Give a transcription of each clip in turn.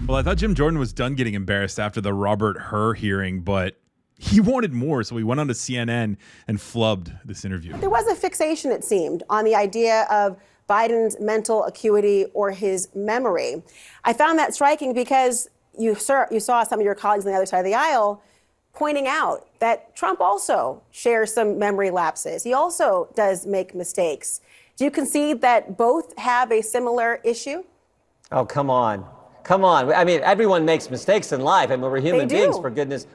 Well, I thought Jim Jordan was done getting embarrassed after the Robert Hur hearing, but he wanted more, so he went on to CNN and flubbed this interview. There was a fixation, it seemed, on the idea of Biden's mental acuity or his memory. I found that striking because you saw some of your colleagues on the other side of the aisle pointing out that Trump also shares some memory lapses. He also does make mistakes. Do you concede that both have a similar issue? Oh, come on. Come on. I mean, everyone makes mistakes in life. I mean, we're human beings, for goodness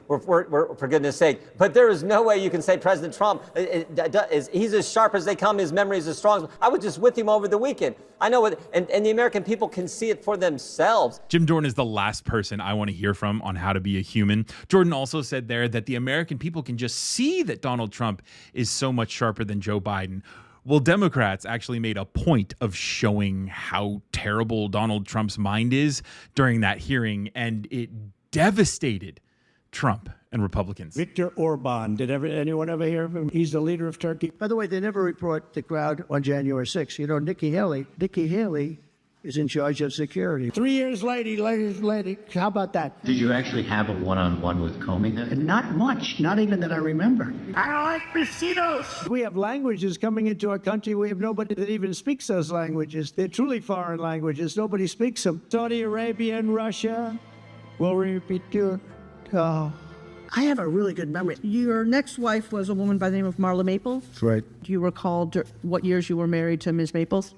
sake. But there is no way you can say President Trump, he's as sharp as they come, his memory is as strong. I was just with him over the weekend. I know what, and the American people can see it for themselves. Jim Jordan is the last person I want to hear from on how to be a human. Jordan also said there that the American people can just see that Donald Trump is so much sharper than Joe Biden. Well, Democrats actually made a point of showing how terrible Donald Trump's mind is during that hearing, and it devastated Trump and Republicans. Viktor Orban, did anyone ever hear of him? He's the leader of Turkey. By the way, they never report the crowd on January 6th. You know, Nikki Haley is in charge of security. 3 years later, how about that? Did you actually have a one-on-one with Comey then? Not much, not even that I remember. I like mosquitoes. We have languages coming into our country. We have nobody that even speaks those languages. They're truly foreign languages. Nobody speaks them. Saudi Arabia and Russia will repeat your... Oh. I have a really good memory. Your next wife was a woman by the name of Marla Maples? That's right. Do you recall what years you were married to Ms. Maples?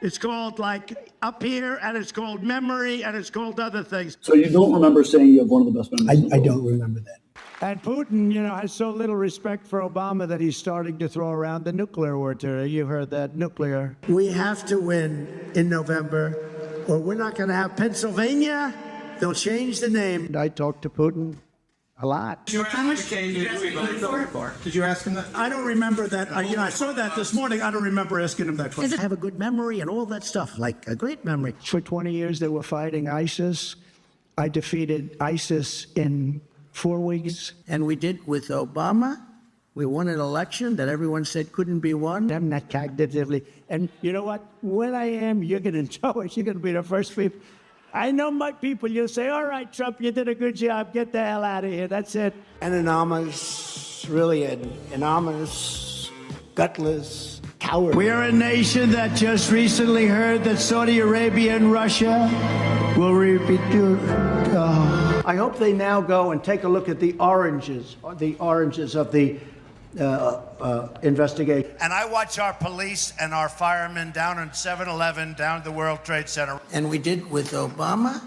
It's called like Up Here, and it's called Memory, and it's called other things. So you don't remember saying you have one of the best memories? I don't remember that. And Putin, you know, has so little respect for Obama that he's starting to throw around the nuclear word. You heard that, nuclear. We have to win in November, or we're not going to have Pennsylvania. They'll change the name. I talked to Putin a lot. Did you ask him that? I don't remember that. I saw that this morning. I don't remember asking him that question. I have a good memory and all that stuff, like a great memory. For 20 years, they were fighting ISIS. I defeated ISIS in 4 weeks. And we did with Obama. We won an election that everyone said couldn't be won. I'm not cognitively. And you know what? When I am, you're going to know it. You're going to be the first people. I know my people. You'll say, all right, Trump, you did a good job. Get the hell out of here. That's it. An anonymous, really an anonymous, gutless coward. We are a nation that just recently heard that Saudi Arabia and Russia will repeat your... I hope they now go and take a look at the oranges of the investigation. And I watch our police and our firemen down on 7-Eleven, down at the World Trade Center. And we did with Obama.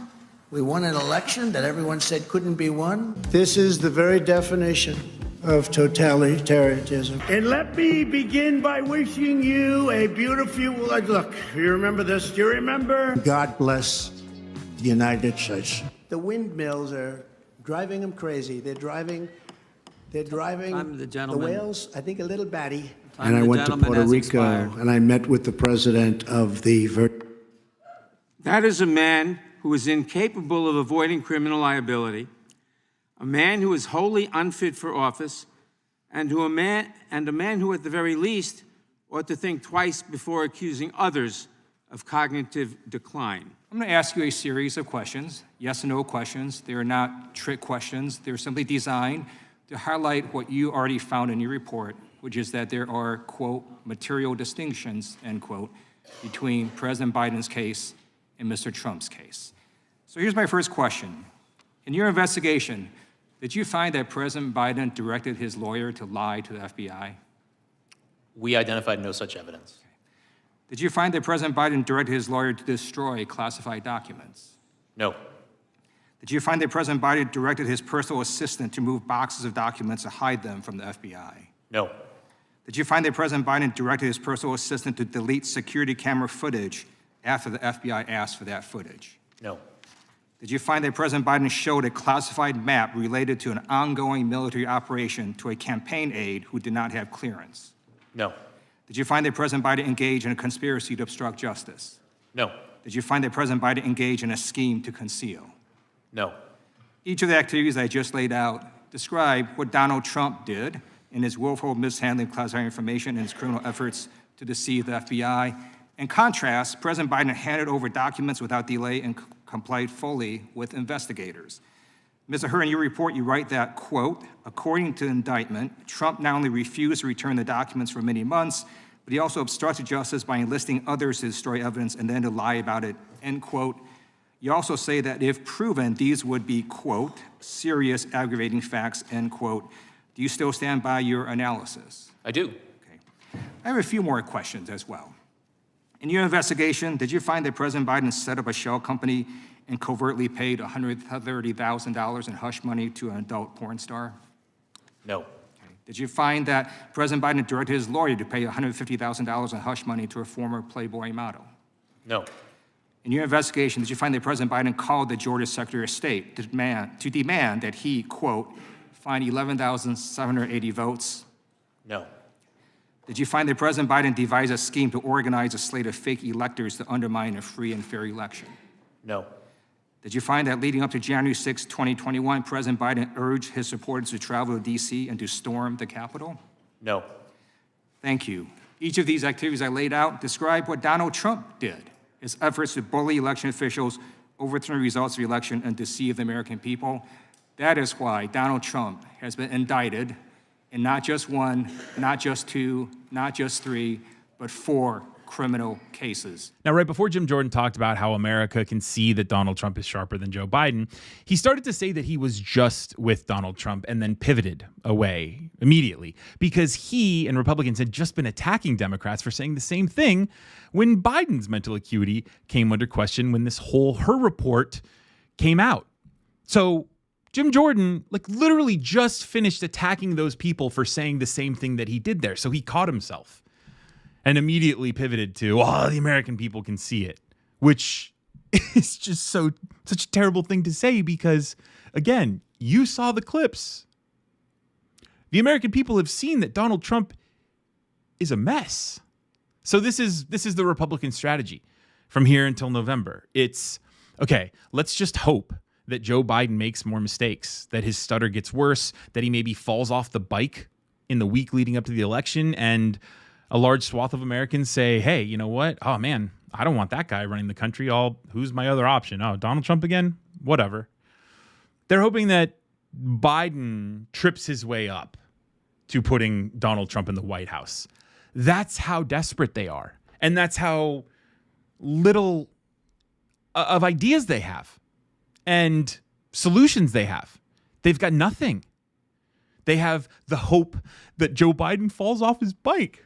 We won an election that everyone said couldn't be won. This is the very definition of totalitarianism. And let me begin by wishing you a beautiful... Look, you remember this? Do you remember? God bless the United States. The windmills are driving them crazy. They're driving the whales, I think, a little batty. And I went to Puerto Rico, and I met with the president of the... That is a man who is incapable of avoiding criminal liability, a man who is wholly unfit for office, and a man who, at the very least, ought to think twice before accusing others of cognitive decline. I'm going to ask you a series of questions, yes and no questions. They are not trick questions. They're simply designed to highlight what you already found in your report, which is that there are, quote, material distinctions, end quote, between President Biden's case and Mr. Trump's case. So here's my first question. In your investigation, did you find that President Biden directed his lawyer to lie to the FBI? We identified no such evidence. Okay. Did you find that President Biden directed his lawyer to destroy classified documents? No. Did you find that President Biden directed his personal assistant to move boxes of documents to hide them from the FBI? No. Did you find that President Biden directed his personal assistant to delete security camera footage after the FBI asked for that footage? No. Did you find that President Biden showed a classified map related to an ongoing military operation to a campaign aide who did not have clearance? No. Did you find that President Biden engaged in a conspiracy to obstruct justice? No. Did you find that President Biden engaged in a scheme to conceal? No. Each of the activities I just laid out describe what Donald Trump did in his willful mishandling of classified information and his criminal efforts to deceive the FBI In contrast, President Biden handed over documents without delay and complied fully with investigators. Mr. Hur, in your report, you write that, quote, according to the indictment, Trump not only refused to return the documents for many months, but he also obstructed justice by enlisting others to destroy evidence and then to lie about it, end quote. You also say that if proven, these would be, quote, serious aggravating facts, end quote. Do you still stand by your analysis? I do. Okay. I have a few more questions as well. In your investigation, did you find that President Biden set up a shell company and covertly paid $130,000 in hush money to an adult porn star? No. Okay. Did you find that President Biden directed his lawyer to pay $150,000 in hush money to a former Playboy model? No. In your investigation, did you find that President Biden called the Georgia Secretary of State to demand that he, quote, find 11,780 votes? No. Did you find that President Biden devised a scheme to organize a slate of fake electors to undermine a free and fair election? No. Did you find that leading up to January 6, 2021, President Biden urged his supporters to travel to D.C. and to storm the Capitol? No. Thank you. Each of these activities I laid out describe what Donald Trump did, his efforts to bully election officials, overturn the results of the election, and deceive the American people. That is why Donald Trump has been indicted in not just one, not just two, not just three, but 4 criminal cases. Now, right before Jim Jordan talked about how America can see that Donald Trump is sharper than Joe Biden, he started to say that he was just with Donald Trump and then pivoted away immediately because he and Republicans had just been attacking Democrats for saying the same thing when Biden's mental acuity came under question when this whole Hur report came out. So Jim Jordan, literally just finished attacking those people for saying the same thing that he did there. So he caught himself and immediately pivoted to, the American people can see it, which is just such a terrible thing to say because, again, you saw the clips. The American people have seen that Donald Trump is a mess. So this is the Republican strategy from here until November. It's, okay, let's just hope that Joe Biden makes more mistakes, that his stutter gets worse, that he maybe falls off the bike in the week leading up to the election, and a large swath of Americans say, hey, you know what? Oh, man, I don't want that guy running the country. Who's my other option? Oh, Donald Trump again? Whatever. They're hoping that Biden trips his way up to putting Donald Trump in the White House. That's how desperate they are. And that's how little of ideas they have and solutions they have. They've got nothing. They have the hope that Joe Biden falls off his bike.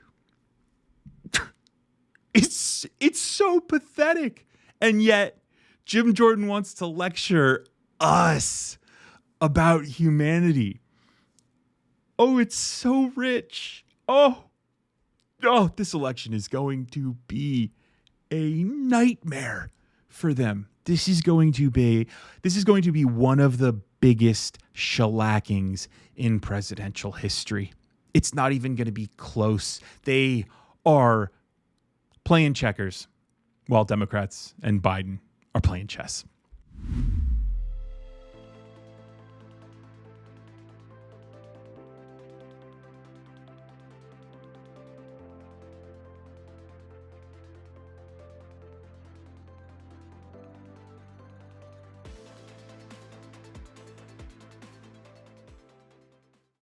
It's so pathetic. And yet Jim Jordan wants to lecture us about humanity. Oh, it's so rich. Oh, this election is going to be a nightmare for them. This is going to be one of the biggest shellackings in presidential history. It's not even going to be close. They are playing checkers while Democrats and Biden are playing chess.